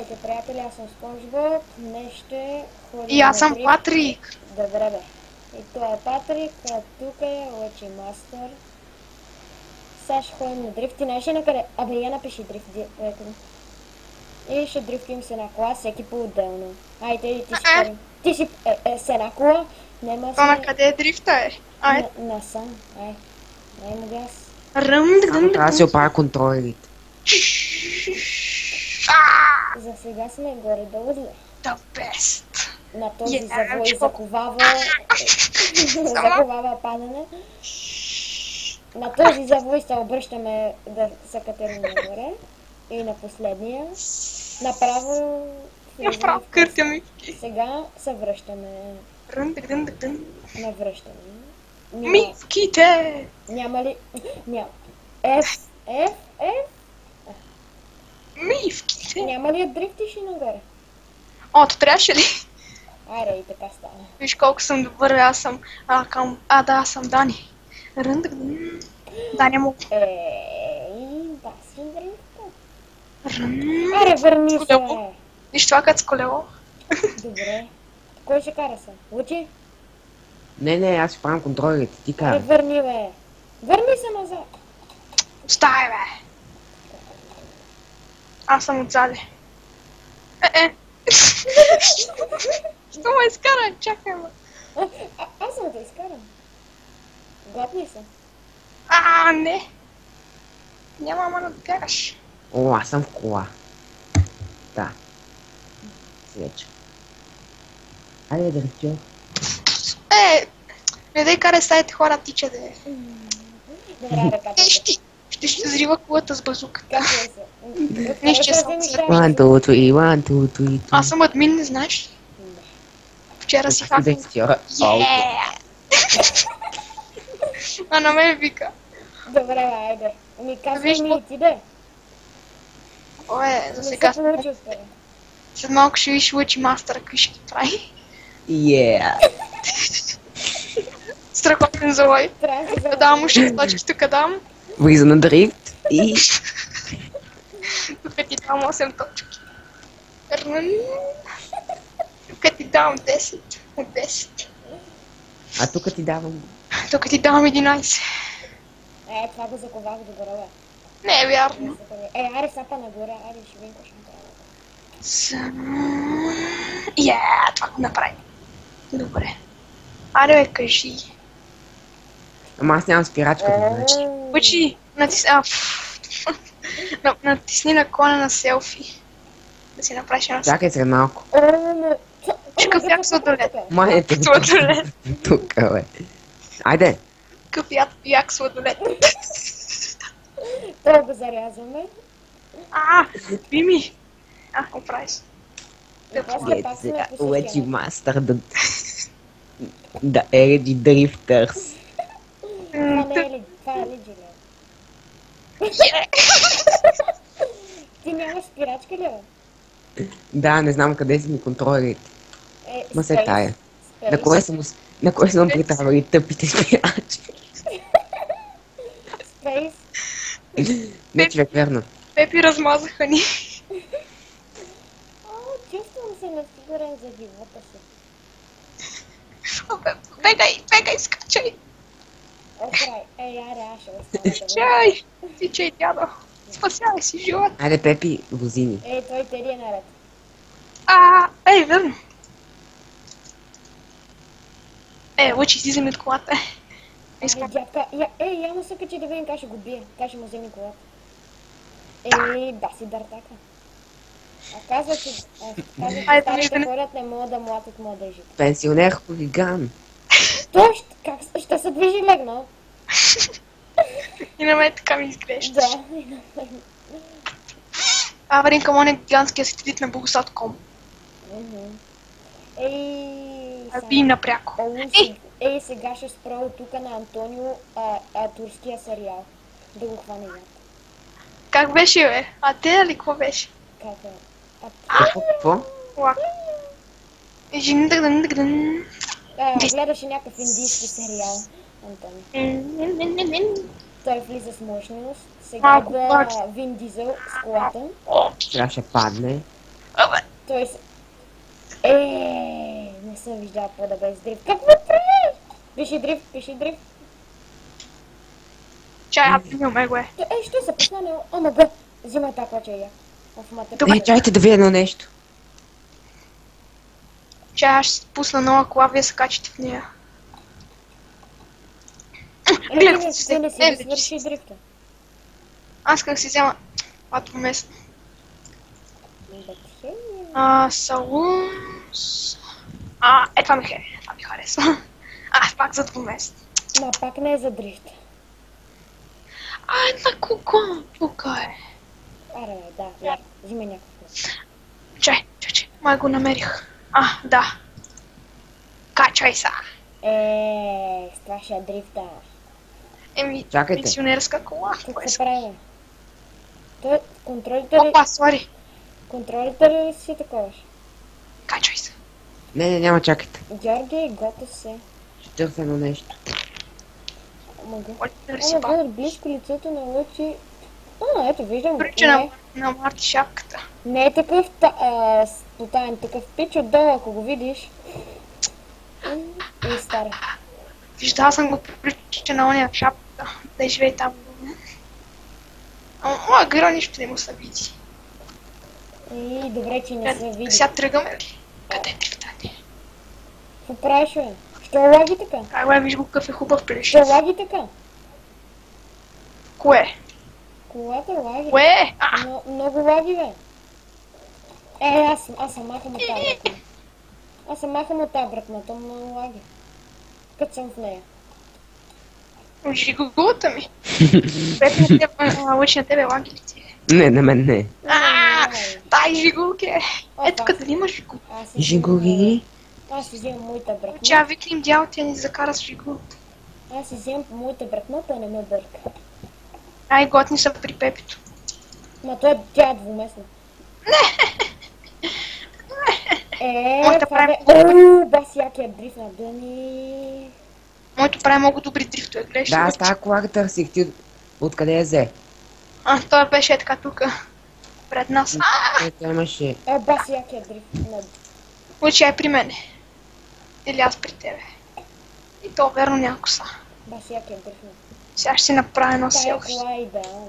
Здравейте, приятели, аз съм Спонжбоб. Днес ще ходим И аз съм на дрифт. Патрик. Добре, бе. И това е Патрик, а тук е Лъчи Мастър. Сега ще ходим на дрифт. Ти знаеш ли на къде? Абе, я напиши дрифт, директно. И ще дрифтим с една кола, всеки по-отделно. Айде, и ти си първи. Ти си с една кола. Нема То на сме... къде е дрифта е? Ай. Насам. Ай. Нема газ. Само трябва да си оправя контролерите. За сега сме горе-долу зле. The best. На този Yeah, завой чко. заковава падане. На този завой се обръщаме да се катерим нагоре. И на последния. Направо... Направо къртя мивки. Сега се връщаме. Рън-дън-дън-дън. Навръщаме. Мивките! Няма ли... Няма. F. Мивките! Няма ли да дрифтиш и нагоре? О, то трябваше ли? Айде, и така става. Виж колко съм добър, аз съм... да, аз съм Дани. Рън-дън-дън. Дани му. Да си дрифта. Рън. Аре, върни се! Колело. Виж това като с колело. Добре. Кой ще кара се? Лъчи? Не, аз си правям контролерите, ти Аре, кара. върни, бе! Върни се назад! Оставай, бе. Аз съм отзади. Що ме изкара? Чакай, ме. Аз съм да изкарам. Готни се. Не. Няма ама да караш. О, аз съм в кола. Да. Свеча. Айде да рече. Не дай карай стаите хора, тича да е. Добре, ръката. Ще взрива колата с базука. Как се? Нищо, че съм One, two, three, one, two, three, two. Аз съм админ, не знаеш ли? Вчера си хакнал. А на мен вика. Добре, айде. Ми казвай Виж ми ко- и ти да. За Не сега. се получи успех. След малко ще виж Лъчи Мастъра, какви ще ги прави. Yeah. Страхотен залой. Трябва да се Давам му 6 точки, тук давам. Влиза на дрифт и... Тук ти давам 8 точки. Тук ти давам 10 от 10. А тук ти давам... Тук ти давам 11. Това го заковах добре, бе. Не е вярно. Аре, сапа нагоре, аре, ще видим какво ще направя. Това го направи. Добре. Аре, бе, кажи. Ама аз нямам спирачка, значи. Лъчи, натисни на клона на селфи. Да си направиш една Чакай сега малко. Къпяк сладолет. Майната Сладолет. тук, бе. Айде. Къпяк сладолет. Това го зарязваме. Би ми. Оправи се. И после пак сме по Лъчи система. Мастър да... Да ереди дрифтърс. Това не е ли? Това е ли джиле? Ти нямаш спирачка ли, бе? Да, не знам къде са ми контролерите. Ма се тая. Space. На кое съм притавали тъпите спирачки? Space. Не, човек, верно. Пепи размазаха ни. Чувствам се несигурен за живота си. Бегай, скачай. Окрай. Аре, аз ще остана. Чай. Тичай, дядо. Спасявай си живот. Айде, Пепи, вози ни. Той Тери е наред. Верно. Лъчи, излизаме от колата. Дядка, я му се качи да видим как ще го бие. Как ще му вземе колата. Да си дъртака. Казва, че старите хора не могат да млатят младежите. Пенсионер хулиган. Той ще се движи легнал. И на мен така ми изглежда. Да. Варим към оня гигантския сателит на Bogosat.com. Би им напряко. Сега ще спра от тук на Антонио турския сериал. Да го хване я. Как беше, бе? Те ли какво беше? Как е? Какво? Лак. Гледаше някакъв индийски сериал, Антонио. Той влиза с мощност. Сега да Вин Дизел с колата. Сега ще падне. Той се... не съм виждала по-да без дрифт. Какво правиш? Пиши дрифт. Чай, не умея го е. Що се пусна? Ама бе, взимай така, че я. Чайте да видя едно нещо. Чай, аз ще пусна нова кола, вие се качите в нея. Гледай, Ти не си да свърши дрифта. Аз как си взема пато место. Салунс... това ми харесва. Пак за двуместно. Ма пак не е за дрифт. На кого тук е? Аре, да, взимай някакво. Чай, май го намерих. Да. Качай са. С това ще е дрифта. Чакайте. Пенсионерска кола. Какво се прави? Той контролите ли... Опа, сори. Контролите ли си таковаш? Качай се. Не, няма, чакайте. Георги, готов се. Ще търся едно нещо. Ама гледат близко лицето на Лъчи. Ето виждам. Прича на Марти шапката. Не е такъв тотален такъв пич отдолу, ако го видиш. И стара. Виждал съм го прича на ония шапката. Да живее там. Моя гърл нищо не му се види. Добре, че не се види. Сега тръгаме ли? Къде е дрифтане? Какво правиш, бе? Що лаги така? Виж го какъв е хубав прилиш. Що лаги така? Кое? Колата лаги. Кое? Много лаги, бе. Аз съм махам от тази бръкна. Аз съм махам от тази бръкна, то много лаги. Като съм в нея. Жигулата ми. Лъчи на тебе лаги ли ти? Не, на мен не. Дай жигулки. Ето къде ли има жигул? Жигули? Аз си вземам моята бръкна. Ча, викни им дялото и ни закара с жигулата. Аз си вземам моята бръкна, той не ме бърка. Готни са при Пепито. Ма тя е двуместна. Това бе... Бас якия дрифт на Дъни. Моето прави много добри дрифтове, гледаш. Да, с тази кола търсих. Ти откъде я взе? Той беше така тука. Пред нас. Тя имаше... Бас якия дрифт на... Лъчи при мене. Или аз при тебе. И то верно някой са. Бас якия дрифт на... Сега ще си направя едно Тая селфи. кола е идеална.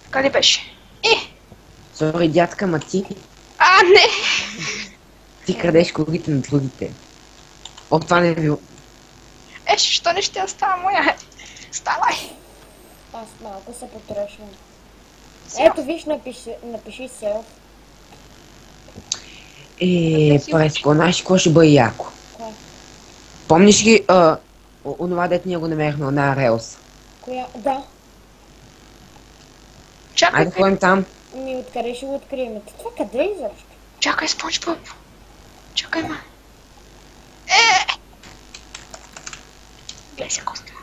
Къде беше? Сори, дядка, ма ти... Не! Ти крадеш колите на другите. Това не е било. Що не ще остава моя? Ставай! Аз малко се потрошвам. Ето виж, напиши селф. Преско, знаеш какво ще бъде яко? Кое? Помниш ли онова, дето ние го намерихме на релс? Коя? Да. Чакай, Айде ходим там. Откъде ще го открием? Това къде е изобщо? Чакай, Спонж Боб. Чакай, ма. Гледай се, Костя.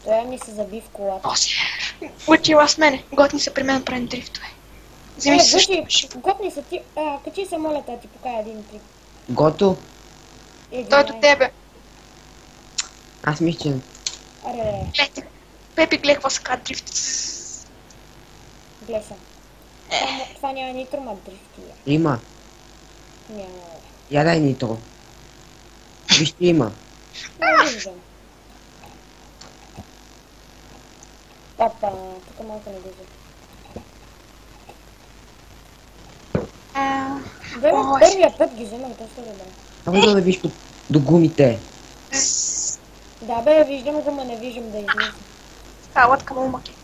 Той ми се заби в колата. Учила с мене. Готни са при мен правим дрифтове. Вземи се също. Готни са ти. Качи се, моля да ти покая един трик. Гото? Той до тебе. Аз мисля, че... Аре. Пепи, гледай какво са казва дрифт. Гледай са. Това няма нитро, ма дрифти. Има. Няма. Я дай нитро. Виж, има. Не виждам. Папа, тук малко не виждам. Първия път ги вземах доста добре. Трябва да виж до гумите. Да бе, виждам го, ма не виждам да излиза. Лътка мумаки.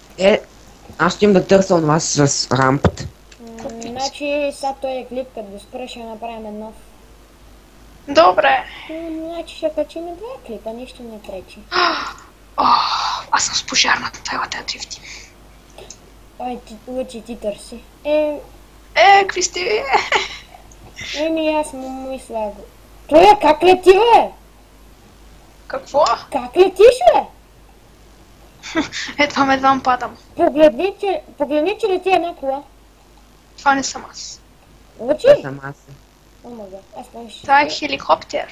Аз ще им да търся от вас с рампата. Значи сега той е клип, като го спра ще направим нов. Добре. Значи ще качим два клипа, нищо не пречи. Аз съм с пожарната, това да дрифти. Лъчи ти търси. Какви сте ви? Аз му мисля го. Той как лети, бе? Какво? Как летиш, бе? Едвам падам. Погледни, че лети една кола. Това не съм аз. Лъчи? Това съм аз. Аз помня. Това е хеликоптер.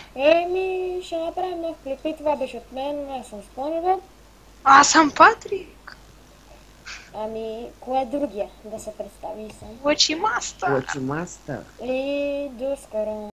Ще направим нов клип и това беше от мен. Аз съм Спонж Боб. Аз съм Патрик. Ами, кое е другия? Да се представи и сам. Лъчи маста. Лъчи мастър. И до скоро.